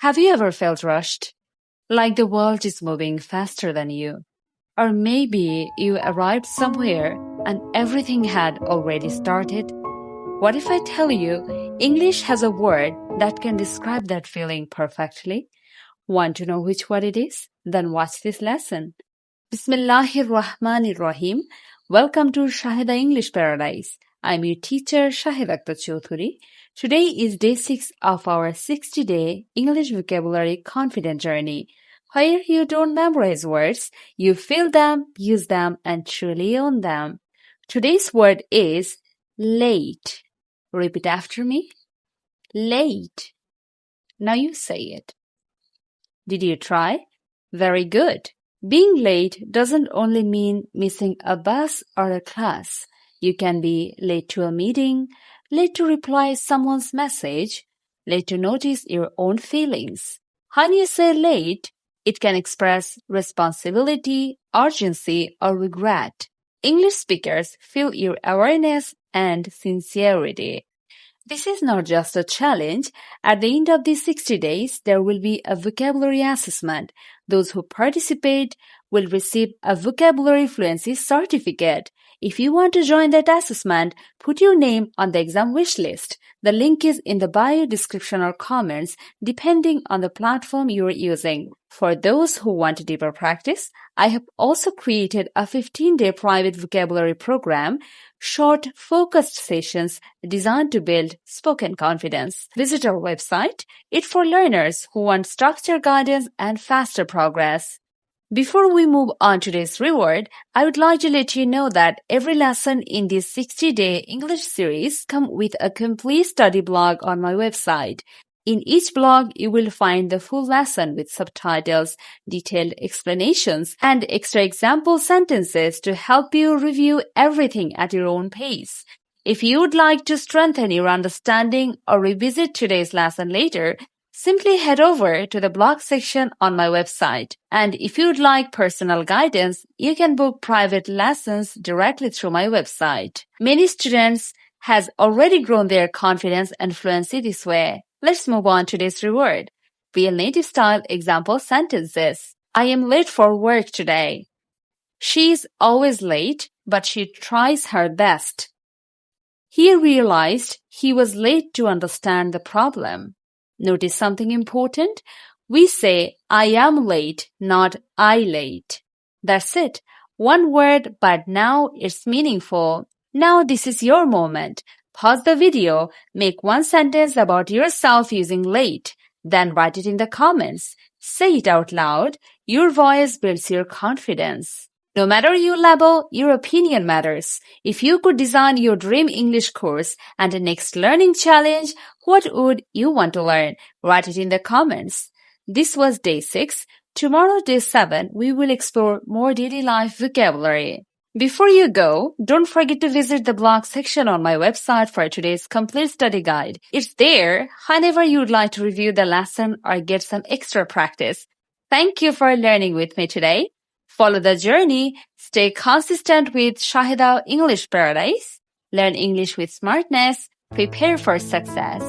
Have you ever felt rushed? Like the world is moving faster than you? Or maybe you arrived somewhere and everything had already started? What if I tell you English has a word that can describe that feeling perfectly? Want to know which word it is? Then watch this lesson. Bismillahirrahmanirrahim. Welcome to Shaheda English Paradise. I'm your teacher, Shaheda Akter Chowdhury. Today is day 6 of our 60-day English vocabulary confident journey, where you don't memorize words, you feel them, use them, and truly own them. Today's word is late. Repeat after me. Late. Now you say it. Did you try? Very good. Being late doesn't only mean missing a bus or a class. You can be late to a meeting, late to reply someone's message, late to notice your own feelings. When you say late, it can express responsibility, urgency, or regret. English speakers feel your awareness and sincerity. This is not just a challenge. At the end of these 60 days, there will be a vocabulary assessment. Those who participate will receive a vocabulary fluency certificate. If you want to join that assessment, put your name on the exam wish list. The link is in the bio, description, or comments, depending on the platform you are using. For those who want deeper practice, I have also created a 15-day private vocabulary program, short, focused sessions designed to build spoken confidence. Visit our website. It's for learners who want structured guidance and faster progress. Before we move on to today's reward, I would like to let you know that every lesson in this 60-day English series comes with a complete study blog on my website. In each blog, you will find the full lesson with subtitles, detailed explanations, and extra example sentences to help you review everything at your own pace. If you would like to strengthen your understanding or revisit today's lesson later, simply head over to the blog section on my website. And if you'd like personal guidance, you can book private lessons directly through my website. Many students has already grown their confidence and fluency this way. Let's move on to this reward. Real native style example sentences. I am late for work today. She is always late, but she tries her best. He realized he was late to understand the problem. Notice something important? We say, I am late, not I late. That's it. One word, but now it's meaningful. Now this is your moment. Pause the video, make one sentence about yourself using late, then write it in the comments. Say it out loud. Your voice builds your confidence. No matter your level, your opinion matters. If you could design your dream English course and the next learning challenge, what would you want to learn? Write it in the comments. This was day 6. Tomorrow, day 7, we will explore more daily life vocabulary. Before you go, don't forget to visit the blog section on my website for today's complete study guide. It's there whenever you'd like to review the lesson or get some extra practice. Thank you for learning with me today. Follow the journey, stay consistent with Shaheda English Paradise, learn English with smartness, prepare for success.